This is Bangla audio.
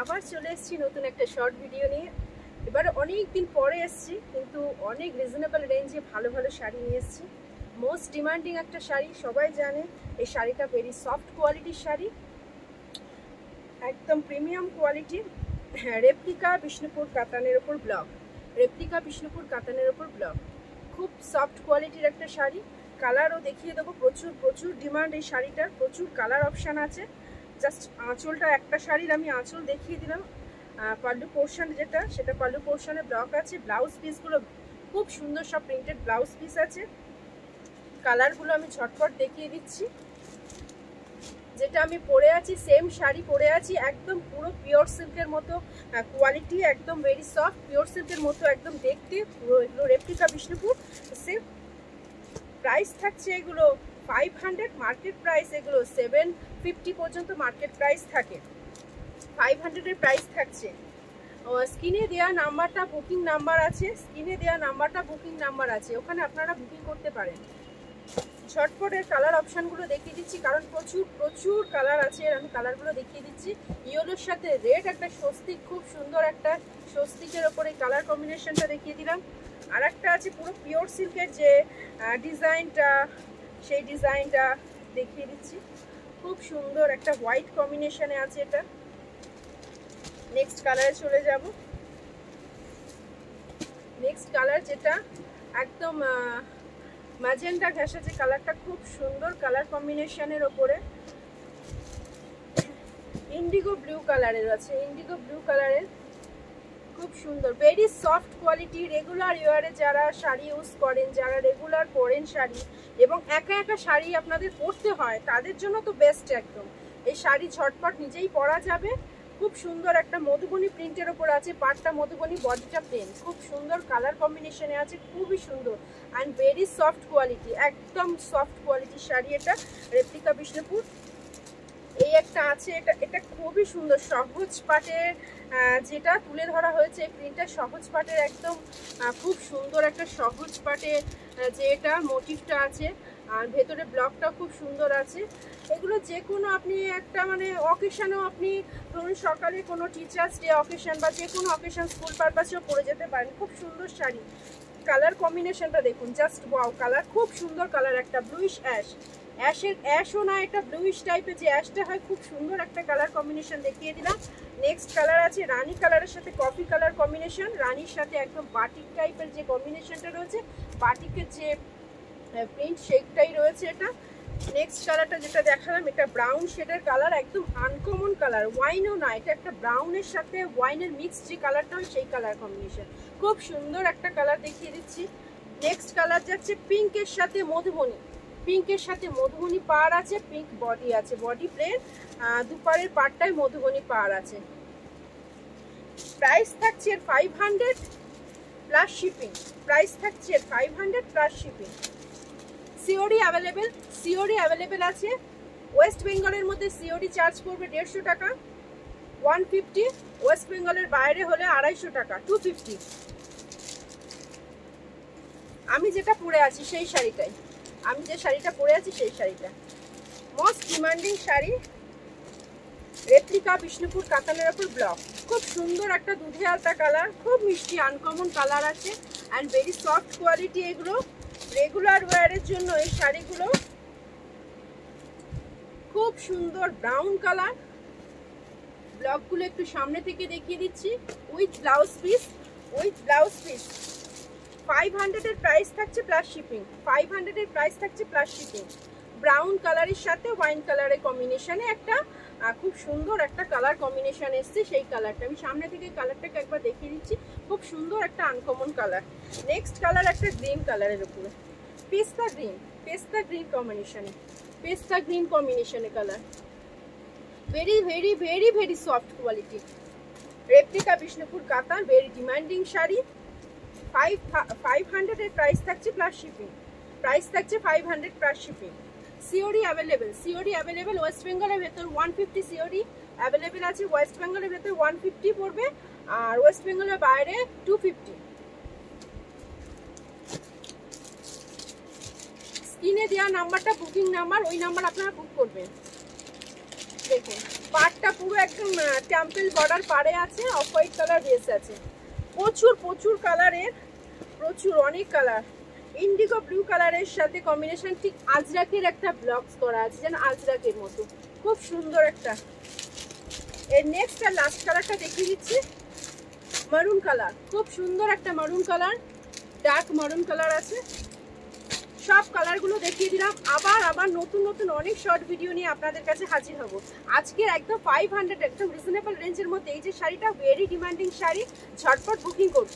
আবার চলে এসেছি নতুন একটা শর্ট ভিডিও নিয়ে। এবার অনেক দিন পরে এসেছি, কিন্তু অনেক রিজনেবল রেঞ্জে ভালো ভালো শাড়ি নিয়ে এসেছি। মোস্ট ডিমান্ডিং একটা শাড়ি, সবাই জানে এই শাড়িটা ভেরি সফট কোয়ালিটির শাড়ি, একদম প্রিমিয়াম কোয়ালিটির। রেপ্লিকা বিষ্ণুপুর কাতানের ওপর ব্লক, রেপ্লিকা বিষ্ণুপুর কাতানের ওপর ব্লক, খুব সফট কোয়ালিটির একটা শাড়ি। কালারও দেখিয়ে দেবো, প্রচুর প্রচুর ডিমান্ড এই শাড়িটার, প্রচুর কালার অপশান আছে। জাস্ট আঁচলটা, একটা শাড়ির আমি আঁচল দেখিয়ে দিলাম। পাল্লু পোর্শন যেটা, সেটা পাল্লু পোর্শনে ব্লক আছে। ব্লাউজ পিসগুলো খুব সুন্দর, সব প্রিন্টেড ব্লাউজ পিস আছে। কালারগুলো আমি ঝটপট দেখিয়ে দিচ্ছি। যেটা আমি পরে আছি সেম শাড়ি পরে আছি, একদম পুরো পিওর সিল্কের মতো কোয়ালিটি, একদম ভেরি সফট পিওর সিল্কের মতো একদম দেখতে। পুরো এগুলো রেপ্লিকা বিষ্ণুপুর। সেম প্রাইস থাকছে এগুলো 500, মার্কেট প্রাইস এগুলো 750 পর্যন্ত মার্কেট প্রাইস থাকে। 500-এর প্রাইস থাকছে। স্ক্রিনে দেওয়া নাম্বারটা বুকিং নাম্বার আছে, স্ক্রিনে দেওয়া নাম্বারটা বুকিং নাম্বার আছে, ওখানে আপনারা বুকিং করতে পারেন। ঝটপটের কালার অপশানগুলো দেখিয়ে দিচ্ছি, কারণ প্রচুর প্রচুর কালার আছে। আমি কালারগুলো দেখিয়ে দিচ্ছি। ইয়েলোর সাথে রেড, একটা স্বস্তিক, খুব সুন্দর একটা স্বস্তিকের ওপরে কালার কম্বিনেশনটা দেখিয়ে দিলাম। আর একটা আছে পুরো পিওর সিল্কের যে ডিজাইনটা, সেই ডিজাইনটা দেখিয়ে দিচ্ছি। খুব সুন্দর একটা হোয়াইট কম্বিনেশনে আছে এটা। নেক্সট কালারে চলে যাব। নেক্সট কালার যেটা একদম ম্যাজেন্টা ঘেঁষা, যে কালারটা খুব সুন্দর কালার কম্বিনেশনের ওপরে ইন্ডিগো ব্লু কালারের আছে, ইন্ডিগো ব্লু কালারের খুব সুন্দর, ভেরি সফট কোয়ালিটি। রেগুলার ওয়ারে যারা শাড়ি ইউজ করেন, যারা রেগুলার পরেন শাড়ি এবং একা একা শাড়ি আপনাদের পরতে হয়, তাদের জন্য তো বেস্ট একদম। এই শাড়ি ঝটপট নিজেই পরা যাবে। খুব সুন্দর একটা মধুবনী প্রিন্টের ওপর আছে, পাটটা মধুবনী, বডিটা প্লেন, খুব সুন্দর কালার কম্বিনেশনে আছে, খুবই সুন্দর অ্যান্ড ভেরি সফট কোয়ালিটি, একদম সফট কোয়ালিটির শাড়ি এটা, রেপ্লিকা বিষ্ণুপুর। এই একটা আছে, এটা খুবই সুন্দর সহজ পাটের, যেটা তুলে ধরা হয়েছে এই প্রিন্টটা সহজ পাটের, একদম খুব সুন্দর একটা সহজ পাটের যে এটা মোটিভটা আছে, আর ভেতরে ব্লকটা খুব সুন্দর আছে। এগুলো যে কোনো আপনি একটা মানে অকেশানেও, আপনি ধরুন সকালে কোনো টিচার্স ডে অকেশান বা যে কোনো অকেশান, স্কুল পারপাসেও পরে যেতে পারেন। খুব সুন্দর শাড়ি। কালার কম্বিনেশনটা দেখুন, জাস্ট ওয়াও কালার, খুব সুন্দর কালার, একটা ব্লুইশ অ্যাশ, অ্যাশের অ্যাশও না, এটা ব্লুইশ টাইপের যে অ্যাশটা হয়, খুব সুন্দর একটা কালার কম্বিনেশন দেখিয়ে দিলাম। নেক্সট কালার আছে রানী কালারের সাথে কফি কালার কম্বিনেশন, রানীর সাথে একদম বাটিক টাইপের যে কম্বিনেশনটা রয়েছে, বাটিকের যে প্রিন্ট শেকটাই রয়েছে এটা। নেক্সট কালারটা যেটা দেখালাম, এটা ব্রাউন শেডের কালার, একদম আনকমন কালার, ওয়াইনও না, এটা একটা ব্রাউনের সাথে ওয়াইনের মিক্স যে কালারটা হয় সেই কালার কম্বিনেশন, খুব সুন্দর একটা কালার দেখিয়ে দিচ্ছি। নেক্সট কালার যাচ্ছে পিঙ্কের সাথে মধুবনী, পিঙ্কের সাথে মধুবনী পাড় আছে, পিঙ্ক বডি আছে, বডি প্লেন, দুপারের পাড়টায় মধুবনী পাড় আছে। প্রাইস থাকছে 500 প্লাস শিপিং, প্রাইস থাকছে 500 plus shipping. COD available, COD available আছে। ওয়েস্ট বেঙ্গলের মধ্যে সিওডি চার্জ করবে 150 টাকা, 150। ওয়েস্ট বেঙ্গলের বাইরে হলে 250 টাকা, 250। আমি যেটা পরে আছি সেই শাড়িটাই, আমি যে শাড়িটা পরে আছি সেই শাড়িটা most demanding sari, replica Bishnupur কাতানের ওপর ব্লক। খুব সুন্দর একটা দুধে আলতা কালার, খুব মিষ্টি আনকমন কালার আছে অ্যান্ড ভেরি সফট কোয়ালিটি। এগুলো রেগুলার ওয়ারের জন্য এই শাড়িগুলো খুব সুন্দর ব্রাউন কালার। ব্লকগুলো একটু সামনে থেকে দেখিয়ে দিচ্ছি, with blouse piece, with blouse piece. 500-এর প্রাইস থাকছে প্লাস শিপিং, 500-এর প্রাইস থাকছে প্লাস শিপিং। ব্রাউন কালারের সাথে ওয়াইন কালারের কম্বিনেশনে একটা খুব সুন্দর একটা কালার কম্বিনেশন এসছে, সেই কালারটা আমি সামনে থেকে কালারটাকে একবার দেখিয়ে দিচ্ছি। খুব সুন্দর একটা আনকমন কালার। নেক্সট কালার একটা গ্রিন কালারের উপরে, পেস্তা গ্রিন, পেস্তা গ্রিন কম্বিনেশনে, পেস্তা গ্রিন কম্বিনেশনে colour, very very very very soft quality. Replica Bishnupur কাতান, ভেরি ডিমান্ডিং শাড়ি। 500-এর প্রাইস থাকছে প্লাস শিপিং, প্রাইস থাকছে 500 plus shipping. COD available, COD available. West বেঙ্গলের ভেতর 150 সিওডি অ্যাভেলেবেল আছে, ওয়েস্ট বেঙ্গলের ভেতর 150 পড়বে, আর ওয়েস্ট বেঙ্গলের বাইরে 250। স্ক্রিনে দেওয়া নাম্বারটা বুকিং নাম্বার, ওই নাম্বার আপনারা বুক করবেন। দেখুন পাড়টা পুরো একদম টেম্পল বর্ডার পাড়ে আছে, অফ হোয়াইট কালার বেস আছে। প্রচুর প্রচুর কালারের, প্রচুর অনেক কালার। ইন্ডিগো ব্লু কালারের সাথে কম্বিনেশন ঠিক আজরাকের একটা ব্লকস করা আছে, যেন আজরাকের মতো, খুব সুন্দর একটা। এর নেক্সট আর লাস্ট কালারটা দেখিয়ে দিচ্ছি, মারুন কালার, খুব সুন্দর একটা মারুন কালার, ডার্ক মারুন কালার আছে। সব কালারগুলো দেখিয়ে দিলাম। আবার নতুন নতুন অনেক শর্ট ভিডিও নিয়ে আপনাদের কাছে হাজির হব। আজকের একদম 500 একদম রিজনেবল রেঞ্জের মধ্যে এই যে শাড়িটা ভেরি ডিমান্ডিং শাড়ি, ঝটপট বুকিং করুন।